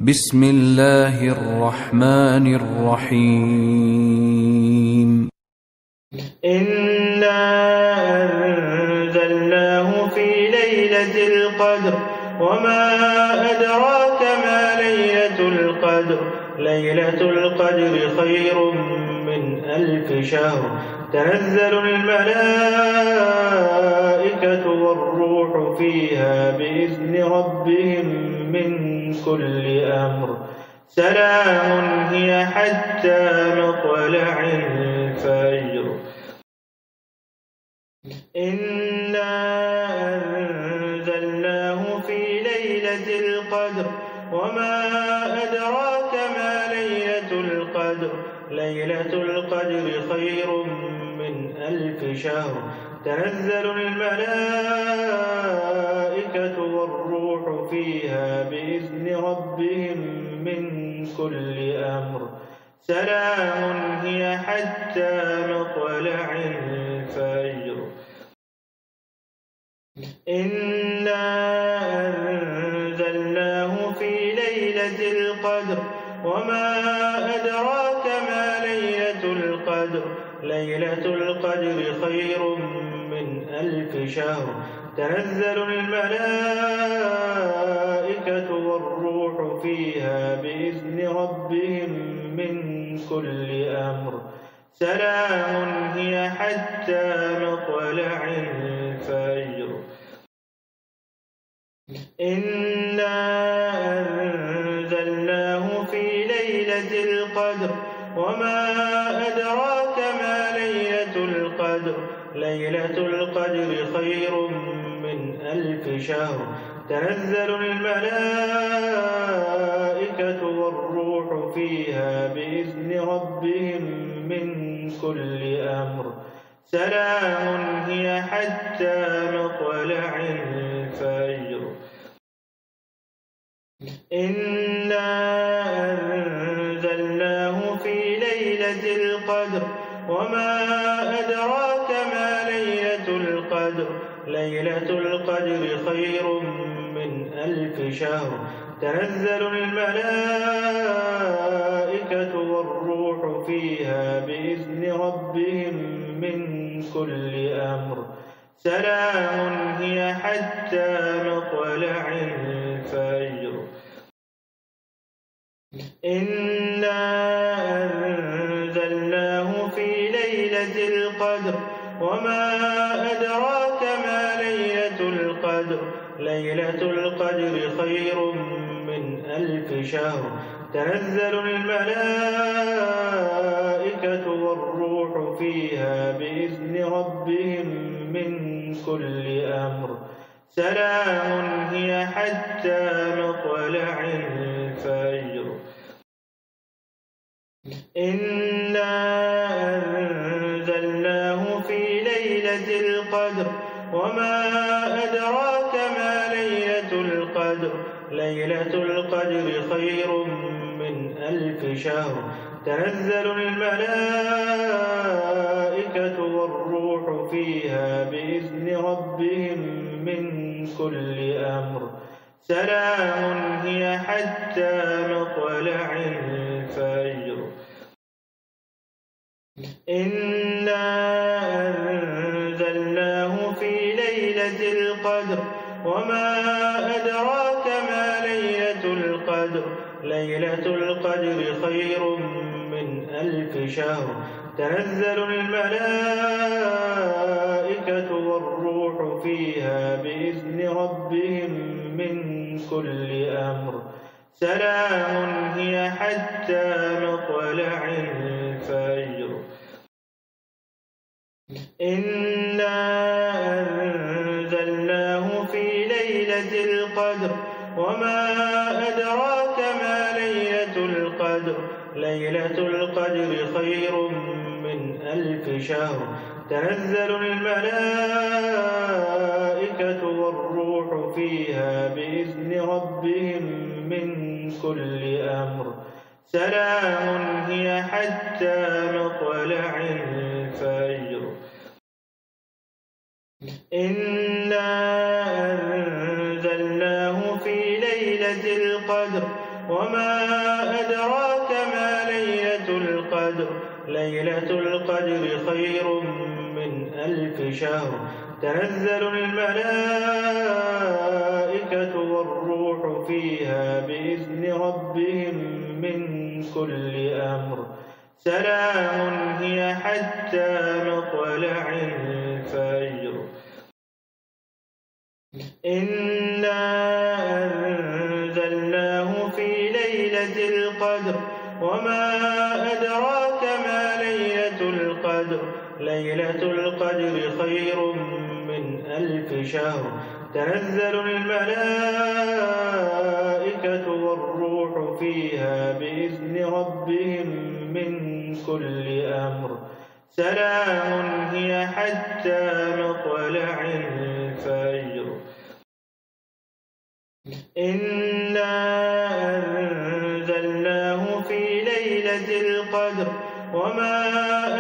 بسم الله الرحمن الرحيم إنا أنزلناه في ليلة القدر وما أدراك ما ليلة القدر ليلة القدر خير من 1000 شهر تنزل الملائكة والروح فيها بإذن ربهم من كل أمر سلام هي حتى مطلع الفجر إنا أنزلناه في ليلة القدر وما أدراك ما ليلة القدر ليلة القدر خير من 1000 شهر تنزل الملائكة والروح فيها بإذن ربهم من كل أمر سلام هي حتى مطلع الفجر إنا أنزلناه في ليلة القدر وما أدراك ما ليلة القدر ليلة القدر خير من 1000 شهر تنزل الملائكة والروح فيها بإذن ربهم من كل أمر سلام هي حتى مطلع الفجر إنا أنزلناه في ليلة القدر وما أدراك ما ليلة القدر ليلة القدر خير من 1000 شهر تنزل الملائكة والروح فيها بإذن ربهم من كل أمر سلام هي حتى مطلع الفجر إنا أنزلناه في ليلة القدر وما أدراك ما ليلة القدر ليلة القدر خير من 1000 شهر تنزل الملائكة والروح فيها بإذن ربهم من كل أمر سلام هي حتى مطلع الفجر إنا أنزلناه في ليلة القدر وما أدراك ما ليلة القدر ليلة القدر خير من 1000 شهر تنزل الملائكة والروح فيها بإذن ربهم من كل أمر سلام هي حتى مطلع الفجر إنا أنزلناه في ليلة القدر وما أدراك ما ليلة القدر ليلة القدر خير من 1000 شهر تنزل الملائكة والروح فيها بإذن ربهم من كل أمر سلام هي حتى مطلع الفجر إنا أنزلناه في ليلة القدر وما أدراك ما ليلة القدر ليلة القدر خير من 1000 شهر تنزل الملائكة والروح فيها بإذن ربهم من كل أمر سلام هي حتى مطلع الفجر إنا أنزلناه في ليلة القدر وما أدراك ما ليلة القدر ليلة القدر خير من 1000 شهر تنزل الملائكة والروح فيها بإذن ربهم من كل أمر سلام هي حتى مطلع الفجر إنا أنزلناه في ليلة القدر وما أدراك ما ليلة القدر ليلة القدر خير من 1000 شهر تنزل الملائكة والروح فيها بإذن ربهم من كل أمر سلام هي حتى مطلع الفجر إنا أنزلناه في ليلة القدر وما أدراك ما ليلة القدر ليلة القدر خير من 1000 شهر تنزل الملائكة والروح فيها بإذن ربهم من كل أمر سلام هي حتى مطلع الفجر إنا أنزلناه في ليلة القدر وما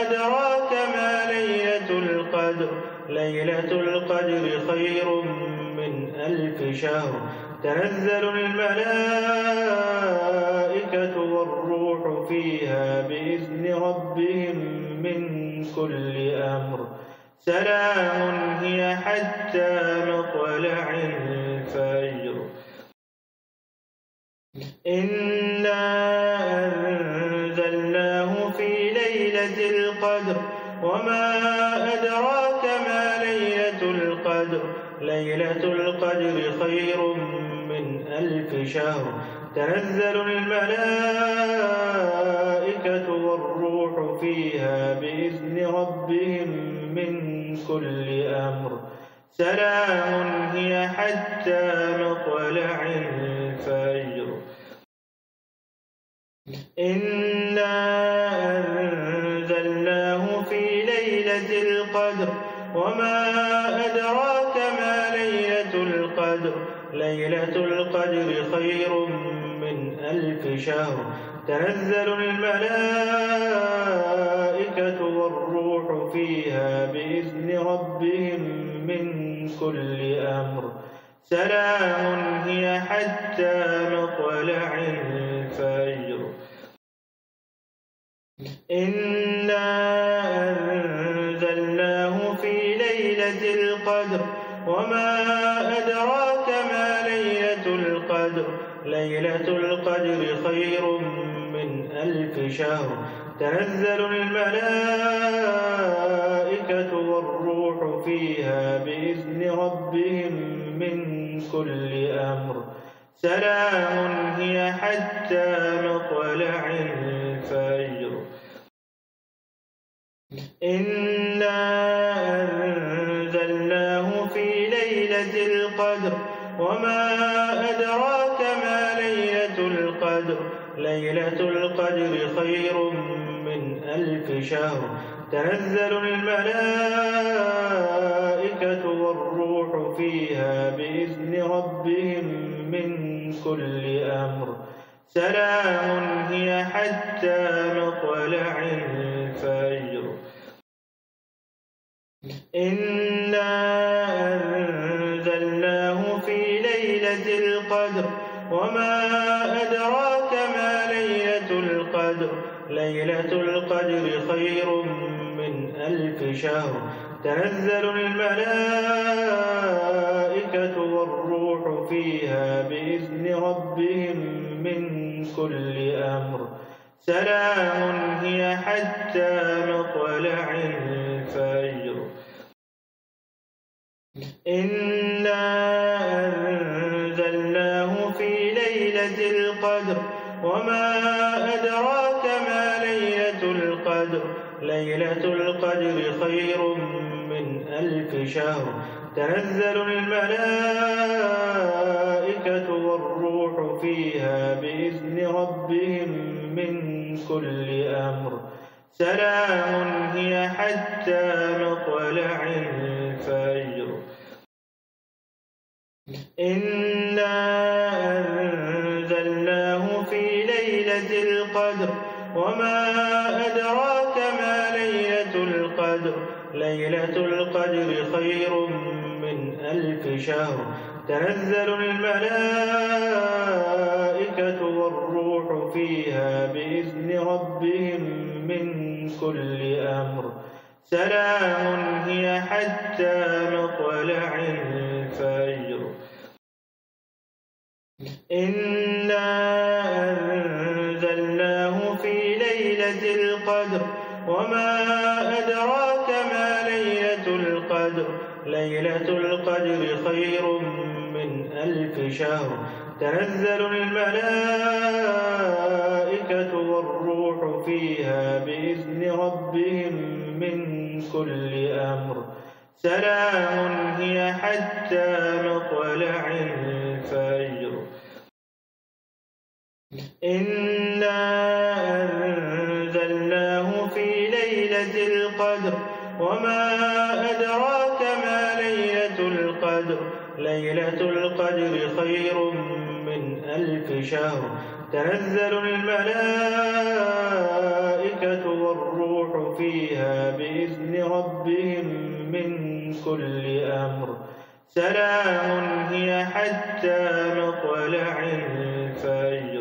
أدراك ما ليلة القدر ليلة القدر خير من 1000 شهر تنزل الملائكة والروح فيها بإذن ربهم من كل أمر سلام هي حتى مطلع الفجر إنا أنزلناه في ليلة القدر وما أدراك ما ليلة القدر ليلة القدر خير من 1000 شهر تنزل الملائكة والروح فيها بإذن ربهم من كل أمر سلام هي حتى مطلع الفجر إنا أنزلناه في ليلة القدر وما أدراك ما ليلة القدر ليلة القدر خير من 1000 شهر تنزل الملائكة والروح فيها بإذن ربهم من كل أمر سلام هي حتى مطلع الفجر إنا أنزلناه في ليلة القدر وما أدراك ما ليلة القدر ليلة القدر خير من 1000 شهر تنزل الملائكة والروح فيها بإذن ربهم من كل أمر سلام هي حتى مطلع الفجر إنا أنزلناه في ليلة القدر وما أدراك ما ليلة القدر ليلة القدر خير من 1000 شهر تنزل الملائكة والروح فيها بإذن ربهم من كل أمر سلام هي حتى مطلع الفجر إنا أنزلناه في ليلة القدر وما أدراك ما ليلة القدر ليلة القدر خير من 1000 شهر تنزل الملائكة والروح فيها بإذن ربهم من كل أمر سلام هي حتى مطلع الفجر إنا أنزلناه في ليلة القدر وما أدراك ما ليلة القدر ليلة القدر خير من 1000 شهر تنزل الملائكة والروح فيها بإذن ربهم من كل أمر سلام هي حتى مطلع الفجر إنا أنزلناه في ليلة القدر وما أدراك ما ليلة القدر ليلة القدر خير من 1000 شهر تنزل الملائكة والروح كل أمر سلام هي حتى مطلع الفجر. إنا أنزلناه في ليلة القدر وما أدراك ما ليلة القدر ليلة القدر خير من 1000 شهر تنزل الملائكة والروح فيها بإذن ربهم من كل أمر سلام هي حتى مطلع الفجر. إنا أنزلناه في ليلة القدر وما أدراك ما ليلة القدر ليلة القدر خير من 1000 شهر تنزل الملائكة والروح فيها بإذن ربهم من كل أمر سلام هي حتى مطلع الفجر.